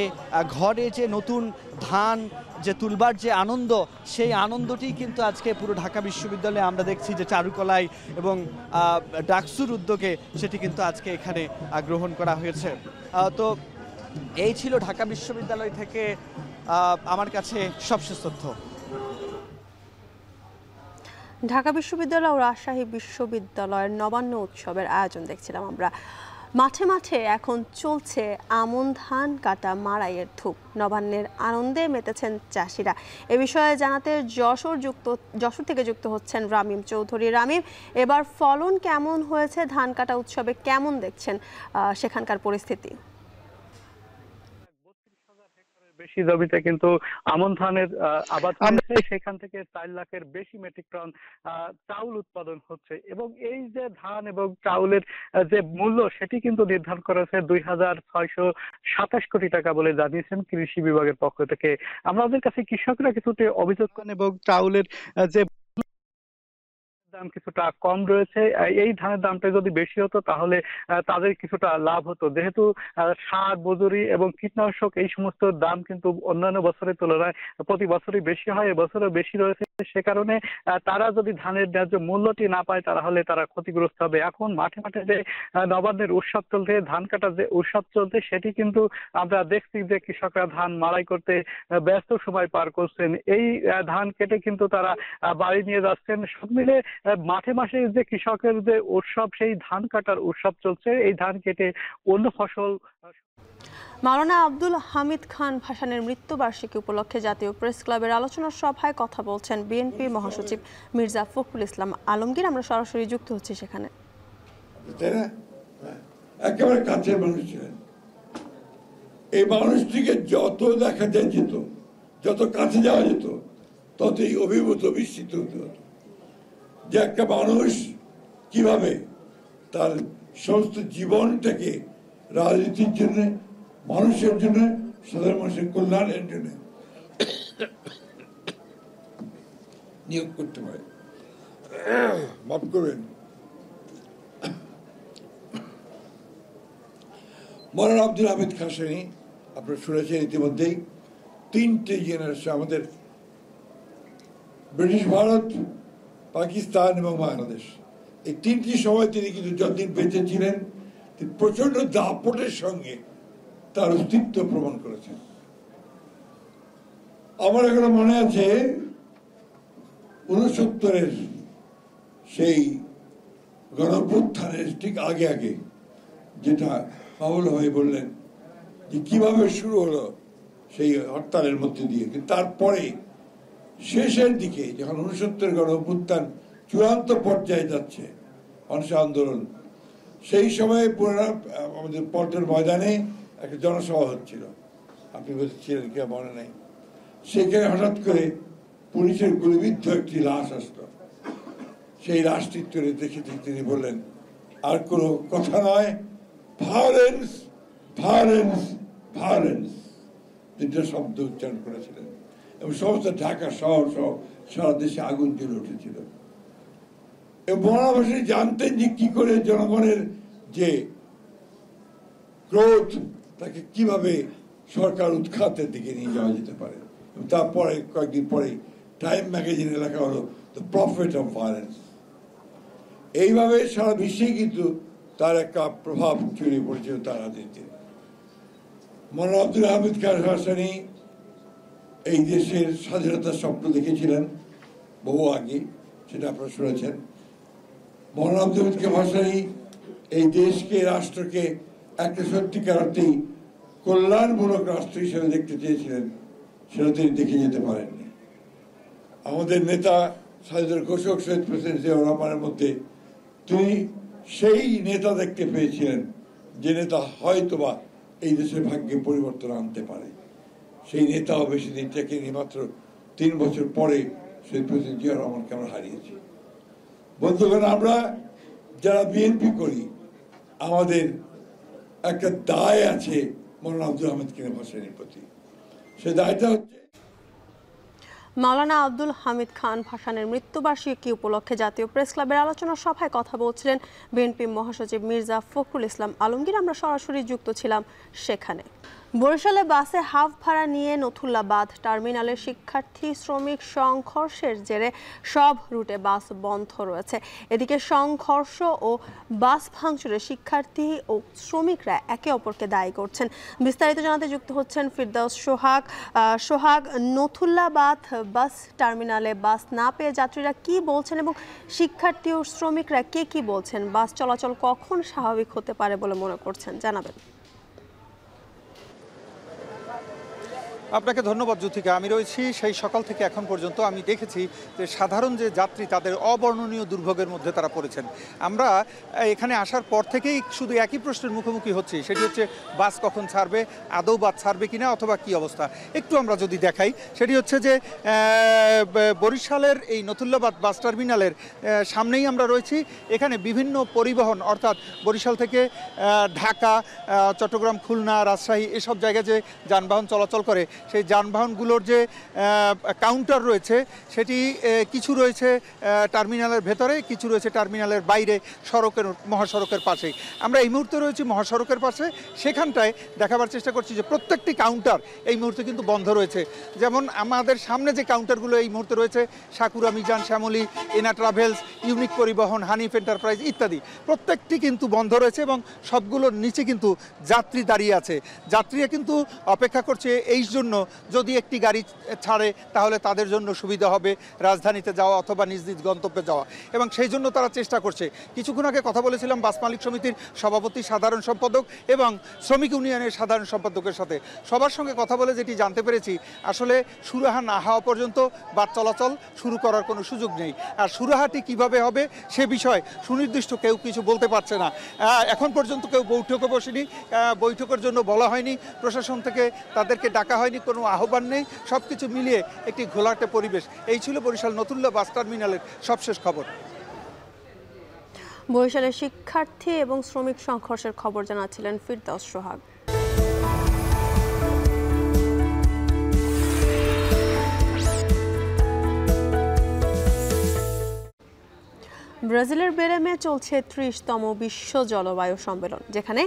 ঘরে যে নতুন ধান যে তুলবার যে আনন্দ, সেই আনন্দটি কিন্তু আজকে পুরো ঢাকা বিশ্ববিদ্যালয়ে আমরা দেখছি যে চারুকলায় এবং ডাকসুর উদ্যোগে সেটি কিন্তু আজকে এখানে গ্রহণ করা হয়েছে। তো এই ছিল ঢাকা বিশ্ববিদ্যালয় থেকে আমার কাছে সবশেষ তথ্য। ঢাকা বিশ্ববিদ্যালয় ও রাজশাহী বিশ্ববিদ্যালয়ের নবান্ন উৎসবের আয়োজন দেখছিলাম আমরা। মাঠে মাঠে এখন চলছে আমন ধান কাটা মাড়াইয়ের ধূপ। নবান্নের আনন্দে মেতেছেন চাষিরা। এ বিষয়ে জানাতে যশোর থেকে যুক্ত হচ্ছেন রামিম চৌধুরী। রামিম, এবার ফলন কেমন হয়েছে? ধান কাটা উৎসবে কেমন দেখছেন সেখানকার পরিস্থিতি? বেশি জমিতে কিন্তু আমন ধানের আবাদ হয়েছে, সেখান থেকে 4 লাখের বেশি মেট্রিক টন চাউল উৎপাদন হচ্ছে। এবং এই যে ধান এবং চাউলের যে মূল্য, সেটি কিন্তু নির্ধারণ করেছে 2627 কোটি টাকা বলে জানিয়েছেন কৃষি বিভাগের পক্ষ থেকে। আমাদের কাছে কৃষকরা কিছুটা অভিযোগ করেন এবং চাউলের যে দাম কিছুটা কম রয়েছে। এই ধানের দামটা যদি বেশি হতো তাহলে তাদের কিছুটা লাভ হতো, যেহেতু সার, মজুরি এবং কীটনাশক এই সমস্ত দাম কিন্তু অন্যান্য বছরের তুলনায় প্রতি বছরই বেশি হয়, এবছরও বেশি রয়েছে। সে কারণে তারা যদি ধানের ন্যায্য মূল্যটি না পায় তাহলে তারা ক্ষতিগ্রস্ত হবে। এখন মাঠে মাঠে যে নবান্নের উৎসব চলছে, ধান কাটার যে উৎসব চলছে, সেটি কিন্তু আমরা দেখছি যে কৃষকরা ধান মাড়াই করতে ব্যস্ত সময় পার করছেন। এই ধান কেটে কিন্তু তারা বাড়ি নিয়ে যাচ্ছেন। সব মিলে মাঠে মাঠে যে কৃষকের যে উৎসব, সেই ধান কাটার উৎসব চলছে। এই ধান কেটে অন্য ফসল। মাওলানা আব্দুল হামিদ খান ভাসানের মৃত্যুবার্ষিকী উপলক্ষে জাতীয় প্রেস ক্লাবের আলোচনা সভায় কথা বলছেন বিএনপির মহাসচিব মির্জা ফখরুল ইসলাম আলমগীর। আমরা সরাসরি যুক্ত হচ্ছি সেখানে। একেবারে কাছের মানুষ ছিলেন। এই মানুষটিকে যত দেখা যেত, যত কাছে যাওয়া যেত, ততই অভিভূত, বিস্মিত হতে হতো যে একটা মানুষ কিভাবে তার সমস্ত জীবনটাকে রাজনীতির জন্য, মানুষের জন্য, সাধারণ মানুষের কল্যাণের জন্য নিয়োগ করতে পারে। মাফ করবেন, মাওলানা আব্দুল হামিদ খাসানি আপনারা শুনেছেন ইতিমধ্যেই, 3টে জেনারেশন, আমাদের ব্রিটিশ ভারত, পাকিস্তান এবং বাংলাদেশ, এই 3টি সময় তিনি কিন্তু যতদিন বেঁচে ছিলেন তিনি প্রচন্ড দাপটের সঙ্গে তার অস্তিত্ব প্রমাণ করেছেন। আমার এখনো মনে আছে 69-এর সেই গণঅভ্যুত্থানের ঠিক আগে আগে যেটা পাগল হয়ে বললেন যে কিভাবে শুরু হলো সেই হরতালের মধ্যে দিয়ে, কিন্তু তারপরে শেষের দিকে যখন 69 গণঅভ্যুত্থান চূড়ান্ত পর্যায়ে যাচ্ছে, অনশন আন্দোলন, সেই সময় পুরোনো আমাদের পল্টন ময়দানে একটা জনসভা হচ্ছিল, আপনি ছিলেন কি মনে নেই। সেখানে হঠাৎ করে পুলিশের গুলিবিদ্ধ একটি লাশ আসলো। সেই লাশটি দেখে তিনি বললেন, আর কোনো কথা নয়, ভায়োলেন্স, ভায়োলেন্স, ভায়োলেন্স। তিনটা শব্দ উচ্চারণ করেছিলেন এবং সমস্ত ঢাকা শহর সহ সারা দেশে আগুন জ্বলে উঠেছিল। এবং মৌলানা ভাসানী জানতেন যে কি করে জনগণের যে ক্রোধ তাকে কিভাবে সরকার উৎখাতের দিকে নিয়ে যাওয়া যেতে পারে। এবং তারপরে কয়েকদিন পরে টাইম ম্যাগাজিনে লেখা হলো দ্য প্রফিট অফ ভায়োলেন্স। এইভাবে সারা বিশ্বেই কিন্তু তার একটা প্রভাব ছড়িয়ে পড়েছিল তার রাজনীতিতে। মৌলানা আব্দুল হামিদ খান ভাসানী এই দেশের স্বাধীনতার স্বপ্ন দেখেছিলেন বহু আগে, সেটা আপনারা শুনেছেন। মৌলানা আব্দুল হামিদ খান ভাসানী এই দেশকে রাষ্ট্রকে একটা সত্যিকার অর্থেই কল্যাণমূলক রাষ্ট্র হিসেবে দেখতে চেয়েছিলেন, সেটা তিনি দেখে যেতে পারেননি। আমাদের নেতা স্বাধীনতার ঘোষক শহীদ প্রেসিডেন্ট জিয়াউর রহমানের মধ্যে তিনি সেই নেতা দেখতে পেয়েছিলেন যে নেতা হয়তোবা এই দেশের ভাগ্যে পরিবর্তন আনতে পারে। সেই নেতাও বেশি দিন টেকেনি, মাত্র 3 বছর পরে শহীদ প্রেসিডেন্ট জিয়াউর রহমানকে আমরা হারিয়েছি। বন্ধুগণ, আমরা যারা বিএনপি করি আমাদের একটা দায় আছে মৌলানা আব্দুল হামিদ খান ভাসানীর প্রতি। সে দায়টা হচ্ছে মাওলানা আব্দুল হামিদ খান ভাসানীর মৃত্যুবার্ষিকী উপলক্ষে জাতীয় প্রেস ক্লাবের আলোচনা সভায় কথা বলছিলেন বিএনপি মহাসচিব মির্জা ফখরুল ইসলাম আলমগীর। আমরা সরাসরি যুক্ত ছিলাম সেখানে। বরিশালে বাসে হাফ ভাড়া নিয়ে নথুল্লা বাঁধ টার্মিনালের শিক্ষার্থী শ্রমিক সংঘর্ষের জেরে সব রুটে বাস বন্ধ রয়েছে। এদিকে সংঘর্ষ ও বাস ভাঙচুরে শিক্ষার্থী ও শ্রমিকরা একে অপরকে দায়ী করছেন। বিস্তারিত জানাতে যুক্ত হচ্ছেন ফিরদাউস সোহাগ। সোহাগ, নথুল্লা বাঁধ বাস টার্মিনালে বাস না পেয়ে যাত্রীরা কি বলছেন এবং শিক্ষার্থী ও শ্রমিকরা কে কি বলছেন? বাস চলাচল কখন স্বাভাবিক হতে পারে বলে মনে করছেন, জানাবেন। আপনাকে ধন্যবাদ জ্যোতিকা। আমি রয়েছি সেই সকাল থেকে এখন পর্যন্ত। আমি দেখেছি যে সাধারণ যে যাত্রী তাদের অবর্ণনীয় দুর্ভোগের মধ্যে তারা পড়েছেন। আমরা এখানে আসার পর থেকেই শুধু একই প্রশ্নের মুখোমুখি হচ্ছি, সেটি হচ্ছে বাস কখন ছাড়বে, আদৌ বাস ছাড়বে কিনা, অথবা কি অবস্থা। একটু আমরা যদি দেখাই, সেটি হচ্ছে যে বরিশালের এই নথুল্লাবাদ বাস টার্মিনালের সামনেই আমরা রয়েছি। এখানে বিভিন্ন পরিবহন, অর্থাৎ বরিশাল থেকে ঢাকা, চট্টগ্রাম, খুলনা, রাজশাহী এসব জায়গায় যে যানবাহন চলাচল করে, সেই যানবাহনগুলোর যে কাউন্টার রয়েছে সেটি কিছু রয়েছে টার্মিনালের ভেতরে, কিছু রয়েছে টার্মিনালের বাইরে মহাসড়কের পাশেই। আমরা এই মুহূর্তে রয়েছি মহাসড়কের পাশে। সেখানটায় দেখাবার চেষ্টা করছি যে প্রত্যেকটি কাউন্টার এই মুহূর্তে কিন্তু বন্ধ রয়েছে। যেমন আমাদের সামনে যে কাউন্টারগুলো এই মুহূর্তে রয়েছে, সাকুরা, মিজান, শ্যামলী, এনা ট্রাভেলস, ইউনিক পরিবহন, হানিফ এন্টারপ্রাইজ ইত্যাদি, প্রত্যেকটি কিন্তু বন্ধ রয়েছে এবং সবগুলোর নিচে কিন্তু যাত্রী দাঁড়িয়ে আছে। যাত্রীরা কিন্তু অপেক্ষা করছে এই জন্য যদি একটি গাড়ি ছাড়ে তাহলে তাদের জন্য সুবিধা হবে রাজধানীতে যাওয়া অথবা নিজ নিজ গন্তব্যে যাওয়া, এবং সেই জন্য তারা চেষ্টা করছে। কিছুক্ষণ আগে কথা বলেছিলাম বাস মালিক সমিতির সভাপতি, সাধারণ সম্পাদক এবং শ্রমিক ইউনিয়নের সাধারণ সম্পাদকের সাথে। সবার সঙ্গে কথা বলে যেটি জানতে পেরেছি, আসলে সুরাহা না হওয়া পর্যন্ত বাস চলাচল শুরু করার কোনো সুযোগ নেই। আর সুরাহাটি কিভাবে হবে সে বিষয়ে সুনির্দিষ্ট কেউ কিছু বলতে পারছে না। এখন পর্যন্ত কেউ বৈঠকে বসেনি, বৈঠকের জন্য বলা হয়নি, প্রশাসন থেকে তাদেরকে ডাকা হয়নি, কোনো আহ্বান নেই। সব কিছু মিলিয়ে একটি ঘোলাটে পরিবেশ। এই ছিল বরিশাল নথুল্লা বাস টার্মিনালের সবশেষ খবর। বরিশালের শিক্ষার্থী এবং শ্রমিক সংঘর্ষের খবর জানাচ্ছিলেন ফিরদাউস সোহাগ। ব্রাজিলের বেরেমে চলছে ৩০তম বিশ্ব জলবায়ু সম্মেলন, যেখানে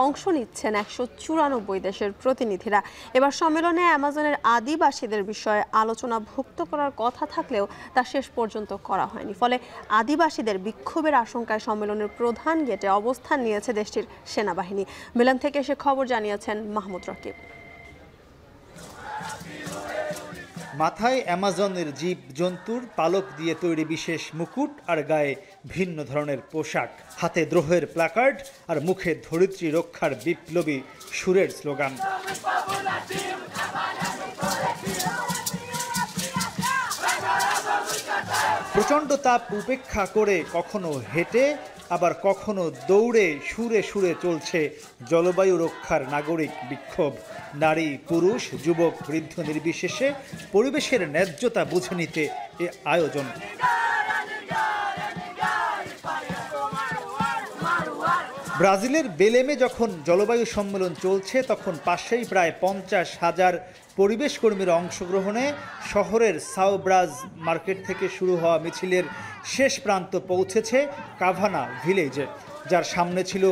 অংশ নিচ্ছেন ১৯৪ দেশের প্রতিনিধিরা। এবার সম্মেলনে অ্যামাজনের আদিবাসীদের বিষয়ে আলোচনাভুক্ত করার কথা থাকলেও তা শেষ পর্যন্ত করা হয়নি। ফলে আদিবাসীদের বিক্ষোভের আশঙ্কায় সম্মেলনের প্রধান গেটে অবস্থান নিয়েছে দেশটির সেনাবাহিনী। মিলান থেকে সে খবর জানিয়েছেন মাহমুদ রকিব। মাথায় অ্যামাজনের জীব জন্তুর পালক দিয়ে তৈরি বিশেষ মুকুট আর গায়ে ভিন্ন ধরনের পোশাক, হাতে দ্রোহের প্ল্যাকার্ড আর মুখে ধরিত্রী রক্ষার বিপ্লবী সুরের স্লোগান। প্রচণ্ড তাপ উপেক্ষা করে কখনো হেঁটে আবার কখনো দৌড়ে সুরে সুরে চলছে জলবায়ু রক্ষার নাগরিক বিক্ষোভ। নারী, পুরুষ, যুবক, বৃদ্ধ নির্বিশেষে পরিবেশের ন্যায্যতা বুঝে নিতে এ আয়োজন। ব্রাজিলের বেলেমে যখন জলবায়ু সম্মেলন চলছে তখন পাশেই প্রায় 50,000 পরিবেশ কর্মীর অংশগ্রহণে শহরের সাও ব্রাজ মার্কেট থেকে শুরু হওয়া মিছিলের শেষ প্রান্ত পৌঁছেছে কাভানা ভিলেজে, যার সামনে ছিল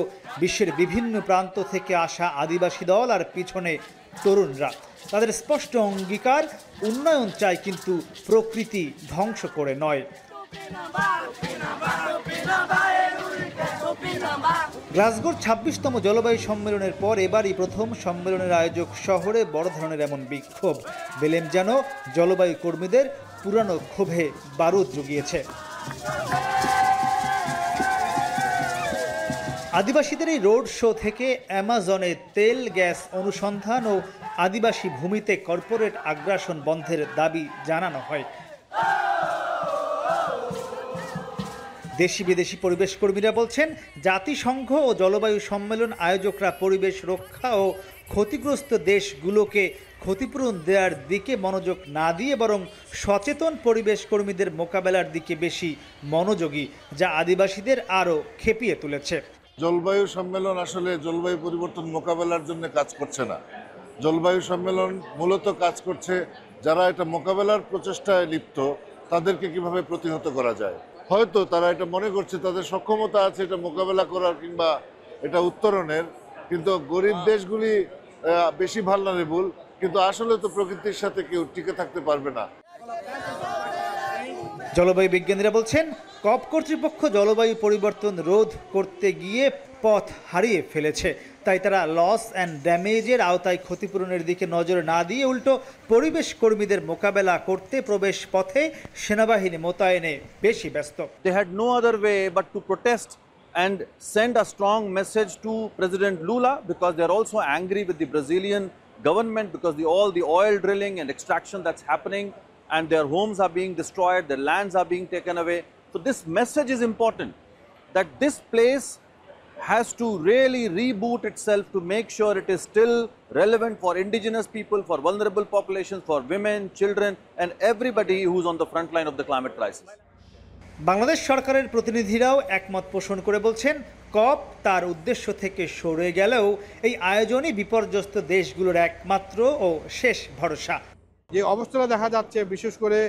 বিশ্বের বিভিন্ন প্রান্ত থেকে আসা আদিবাসী দল আর পিছনে তরুণরা। তাদের স্পষ্ট অঙ্গীকার, উন্নয়ন চাই কিন্তু প্রকৃতি ধ্বংস করে নয়। গ্লাসগোর 26তম জলবায়ু সম্মেলনের পর এবারই প্রথম সম্মেলনের আয়োজক শহরে বড় ধরনের এমন বিক্ষোভ। বেলেম যেন জলবায়ু কর্মীদের পুরানো ক্ষোভে বারুদ জুগিয়েছে। আদিবাসীদের এই রোড শো থেকে অ্যামাজনে তেল গ্যাস অনুসন্ধান ও আদিবাসী ভূমিতে কর্পোরেট আগ্রাসন বন্ধের দাবি জানানো হয়। দেশি বিদেশি পরিবেশ কর্মীরা বলছেন, জাতিসংঘ ও জলবায়ু সম্মেলন আয়োজকরা পরিবেশ রক্ষা ও ক্ষতিগ্রস্ত দেশগুলোকে ক্ষতিপূরণ দেওয়ার দিকে মনোযোগ না দিয়ে বরং সচেতন পরিবেশ কর্মীদের মোকাবেলার দিকে বেশি মনোযোগী, যা আদিবাসীদের আরও খেপিয়ে তুলেছে। জলবায়ু সম্মেলন আসলে জলবায়ু পরিবর্তন মোকাবেলার জন্য কাজ করছে না। জলবায়ু সম্মেলন মূলত কাজ করছে যারা এটা মোকাবেলার প্রচেষ্টায় লিপ্ত তাদেরকে কিভাবে প্রতিহত করা যায়। হয়তো তারা এটা মনে করছে তাদের সক্ষমতা আছে এটা মোকাবেলা করার কিংবা এটা উত্তরণের, কিন্তু গরিব দেশগুলি বেশি ভালনারেবল, কিন্তু আসলে তো প্রকৃতির সাথে কেউ টিকে থাকতে পারবে না। জলবায়ু বিজ্ঞানীরা বলছেন, কপ কর্তৃপক্ষ জলবায়ু পরিবর্তন রোধ করতে গিয়ে পথ হারিয়ে ফেলেছে। তাই তারা লস অ্যান্ড ড্যামেজের আওতায় ক্ষতিপূরণের দিকে নজর না দিয়ে উল্টো পরিবেশ কর্মীদের মোকাবেলা করতে প্রবেশ পথে সেনাবাহিনী মোতায়েনে বেশি ব্যস্ত। They had no other way but to protest and send a strong message to President Lula, because they are also angry with the Brazilian government because all the oil drilling and extraction that's happening, and their homes are being destroyed, their lands are being taken away. So this message is important, that this place has to really reboot itself to make sure it is still relevant for indigenous people, for vulnerable populations, for women, children, and everybody who's on the front line of the climate crisis. Bangladesh সরকারের প্রতিনিধিরাও একমত পোষণ করে বলছেন, কপ তার উদ্দেশ্য থেকে সরে গেলেও এই আয়োজনই বিপর্যস্ত দেশগুলোর একমাত্র ও শেষ ভরসা। যে অবস্থাটা দেখা যাচ্ছে, বিশেষ করে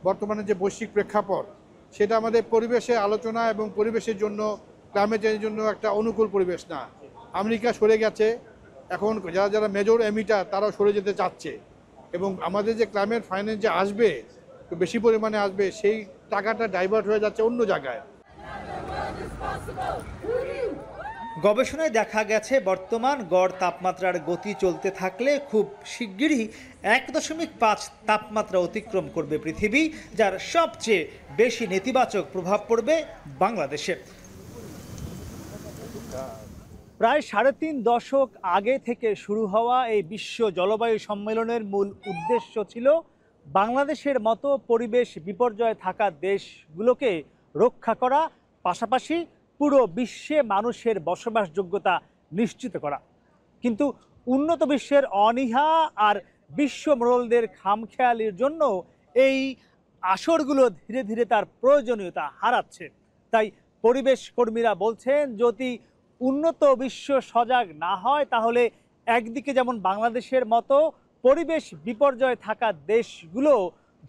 বর্তমানে যে বৈশ্বিক প্রেক্ষাপট, সেটা আমাদের পরিবেশে আলোচনা এবং পরিবেশের জন্য, ক্লাইমেট চেঞ্জের জন্য একটা অনুকূল পরিবেশ না। আমেরিকা সরে গেছে, এখন যারা যারা মেজর এমিটার তারাও সরে যেতে চাচ্ছে, এবং আমাদের যে ক্লাইমেট ফাইন্যান্স যে আসবে, বেশি পরিমাণে আসবে, সেই টাকাটা ডাইভার্ট হয়ে যাচ্ছে অন্য জায়গায়। গবেষণায় দেখা গেছে, বর্তমান গড় তাপমাত্রার গতি চলতে থাকলে খুব শিগগিরই 1.5 তাপমাত্রা অতিক্রম করবে পৃথিবী, যার সবচেয়ে বেশি নেতিবাচক প্রভাব পড়বে বাংলাদেশে। প্রায় 3.5 দশক আগে থেকে শুরু হওয়া এই বিশ্ব জলবায়ু সম্মেলনের মূল উদ্দেশ্য ছিল বাংলাদেশের মতো পরিবেশ বিপর্যয়ে থাকা দেশগুলোকে রক্ষা করা, পাশাপাশি পুরো বিশ্বে মানুষের বসবাসযোগ্যতা নিশ্চিত করা। কিন্তু উন্নত বিশ্বের অনীহা আর বিশ্ব মোড়লদের খামখেয়ালির জন্য এই আসরগুলো ধীরে ধীরে তার প্রয়োজনীয়তা হারাচ্ছে। তাই পরিবেশ কর্মীরা বলছেন, যদি উন্নত বিশ্ব সজাগ না হয় তাহলে একদিকে যেমন বাংলাদেশের মতো পরিবেশ বিপর্যয়ে থাকা দেশগুলো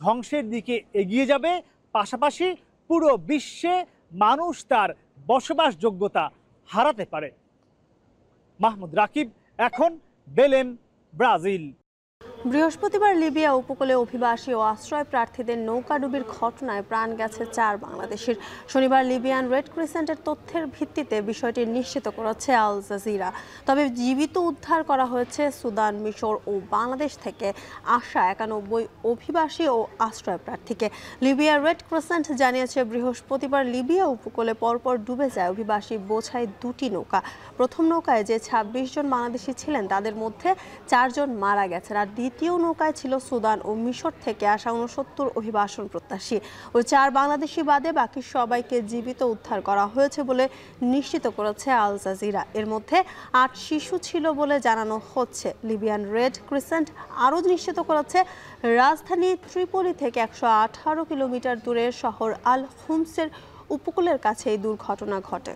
ধ্বংসের দিকে এগিয়ে যাবে, পাশাপাশি পুরো বিশ্বে মানুষ তার বসবাসযোগ্যতা হারাতে পারে। মাহমুদ রাকিব, এখন বেলেম, ব্রাজিল। বৃহস্পতিবার লিবিয়া উপকূলে অভিবাসী ও আশ্রয় প্রার্থীদের নৌকাডুবির ঘটনায় প্রাণ গেছে 4 বাংলাদেশির। শনিবার লিবিয়ান রেড ক্রিসেন্টের তথ্যের ভিত্তিতে বিষয়টি নিশ্চিত করেছে আল জাজিরা। তবে জীবিত উদ্ধার করা হয়েছে সুদান, মিশর ও বাংলাদেশ থেকে আসা 91 অভিবাসী ও আশ্রয় প্রার্থীকে। লিবিয়া রেড ক্রিসেন্ট জানিয়েছে, বৃহস্পতিবার লিবিয়া উপকূলে পরপর ডুবে যায় অভিবাসী বোঝাই 2টি নৌকা। প্রথম নৌকায় যে 26 জন বাংলাদেশি ছিলেন তাদের মধ্যে 4 জন মারা গেছেন, আর দ্বিতীয় নৌকায় ছিল সুদান ও মিশর থেকে আসা 69 অভিবাসন প্রত্যাশী। ওই 4 বাংলাদেশি বাদে বাকি সবাইকে জীবিত উদ্ধার করা হয়েছে বলে নিশ্চিত করেছে আল জাজিরা। এর মধ্যে 8 শিশু ছিল বলে জানানো হচ্ছে। লিবিয়ান রেড ক্রিসেন্ট আরও নিশ্চিত করেছে, রাজধানী ত্রিপোলি থেকে 118 কিলোমিটার দূরের শহর আল হুমসের উপকূলের কাছে এই দুর্ঘটনা ঘটে।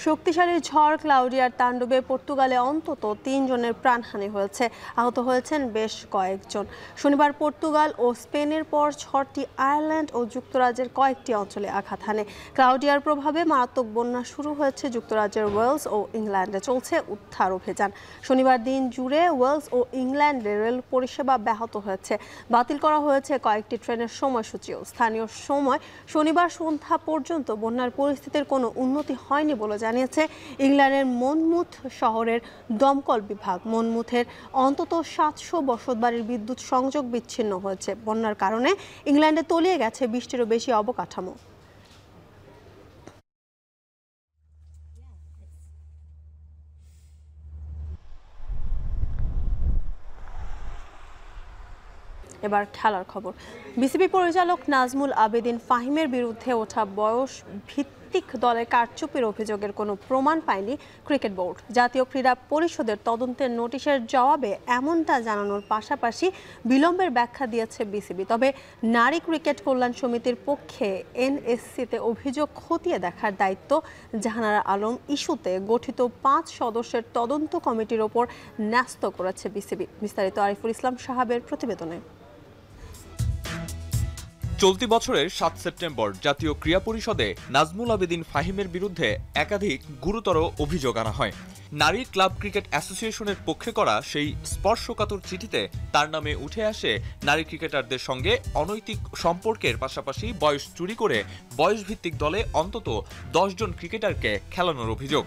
শক্তিশালী ঝড় ক্লাউডিয়ার তাণ্ডবে পর্তুগালে অন্তত ৩ জনের প্রাণহানি হয়েছে, আহত হয়েছেন বেশ কয়েকজন। শনিবার পর্তুগাল ও স্পেনের পর ঝড়টি আয়ারল্যান্ড ও যুক্তরাজ্যের কয়েকটি অঞ্চলে আঘাত হানে। ক্লাউডিয়ার প্রভাবে মারাত্মক বন্যা শুরু হয়েছে যুক্তরাজ্যের ওয়েলস ও ইংল্যান্ডে, চলছে উদ্ধার অভিযান। শনিবার দিন জুড়ে ওয়েলস ও ইংল্যান্ডে রেল পরিষেবা ব্যাহত হয়েছে, বাতিল করা হয়েছে কয়েকটি ট্রেনের সময়সূচিও। স্থানীয় সময় শনিবার সন্ধ্যা পর্যন্ত বন্যার পরিস্থিতির কোনো উন্নতি হয়নি বলে জানিয়েছে ইংল্যান্ডের মনমুথ শহরের দমকল বিভাগ। মনমুথের অন্তত ৭০০ বসতবাড়ির বিদ্যুৎ সংযোগ বিচ্ছিন্ন হয়েছে। বন্যার কারণে ইংল্যান্ডে তলিয়ে গেছে ২০টিরও বেশি অবকাঠামো। এবার খেলার খবর। বিসিবি পরিচালক নাজমুল আবেদিন ফাহিমের বিরুদ্ধে ওঠা বয়স ভিত্তিক দলের কারচুপির অভিযোগের কোনো প্রমাণ পায়নি ক্রিকেট বোর্ড। জাতীয় ক্রীড়া পরিষদের তদন্তের নোটিশের জবাবে এমনটা জানানোর পাশাপাশি বিলম্বের ব্যাখ্যা দিয়েছে বিসিবি। তবে নারী ক্রিকেট কল্যাণ সমিতির পক্ষে এনএসসিতে অভিযোগ খতিয়ে দেখার দায়িত্ব জাহানারা আলম ইস্যুতে গঠিত ৫ সদস্যের তদন্ত কমিটির ওপর ন্যস্ত করেছে বিসিবি। বিস্তারিত আরিফুল ইসলাম সাহাবের প্রতিবেদনে। চলতি বছরের ৭ সেপ্টেম্বর জাতীয় ক্রীড়া পরিষদে নাজমুল আবেদিন ফাহিমের বিরুদ্ধে একাধিক গুরুতর অভিযোগ আনা হয়। নারী ক্লাব ক্রিকেট অ্যাসোসিয়েশনের পক্ষে করা সেই স্পর্শকাতর চিঠিতে তার নামে উঠে আসে নারী ক্রিকেটারদের সঙ্গে অনৈতিক সম্পর্কের পাশাপাশি বয়স চুরি করে বয়সভিত্তিক দলে অন্তত ১০ জন ক্রিকেটারকে খেলানোর অভিযোগ।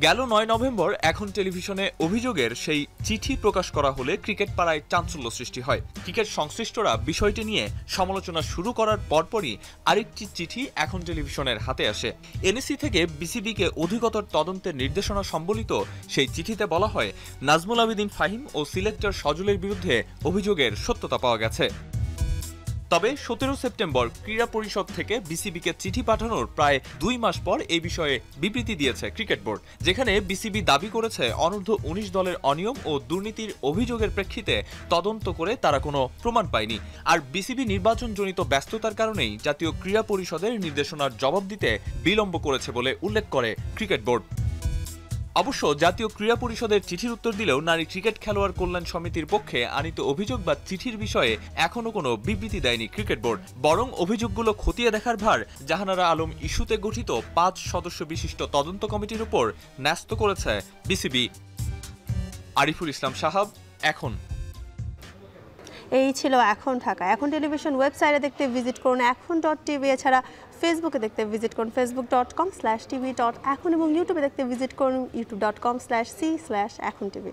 গেল ৯ নভেম্বর এখন টেলিভিশনে অভিযোগের সেই চিঠি প্রকাশ করা হলে ক্রিকেট পাড়ায় চাঞ্চল্য সৃষ্টি হয়। ক্রিকেট সংশ্লিষ্টরা বিষয়টি নিয়ে সমালোচনা শুরু করার পরপরই আরেকটি চিঠি এখন টেলিভিশনের হাতে আসে। এনএসসি থেকে বিসিবিকে অধিকতর তদন্তের নির্দেশনা সম্বলিত সেই চিঠিতে বলা হয়, নাজমুল আবেদিন ফাহিম ও সিলেক্টর সজলের বিরুদ্ধে অভিযোগের সত্যতা পাওয়া গেছে। তবে ১৭ সেপ্টেম্বর ক্রীড়া পরিষদ থেকে বিসিবিকে চিঠি পাঠানোর প্রায় ২ মাস পর এই বিষয়ে বিবৃতি দিয়েছে ক্রিকেট বোর্ড, যেখানে বিসিবি দাবি করেছে অনূর্ধ্ব ১৯ দলের অনিয়ম ও দুর্নীতির অভিযোগের প্রেক্ষিতে তদন্ত করে তারা কোনো প্রমাণ পায়নি। আর বিসিবি নির্বাচনজনিত ব্যস্ততার কারণেই জাতীয় ক্রীড়া পরিষদের নির্দেশনার জবাব দিতে বিলম্ব করেছে বলে উল্লেখ করে ক্রিকেট বোর্ড। অবশ্য জাতীয় ক্রীড়া পরিষদের চিঠির উত্তর দিলেও নারী ক্রিকেট খেলোয়াড় কল্যাণ সমিতির পক্ষে আনিত অভিযোগ বা চিঠির বিষয়ে এখনো কোনো বিবৃতি দেয়নি ক্রিকেট বোর্ড। বরং অভিযোগগুলো খতিয়ে দেখার ভার জাহানারা আলম ইস্যুতে গঠিত ৫ সদস্য বিশিষ্ট তদন্ত কমিটির উপর ন্যস্ত করেছে বিসিবি। আরিফুল ইসলাম সাহাব, এখন। এই ছিল এখন ঢাকা। এখন টেলিভিশন ওয়েবসাইটে দেখতে ভিজিট করুন এখন.tv, এছাড়া ফেসবুকে দেখতে ভিজিট করুন facebook.com/tv.এখন এবং ইউটিউবে দেখতে ভিজিট করুন youtube.com/c/echontv।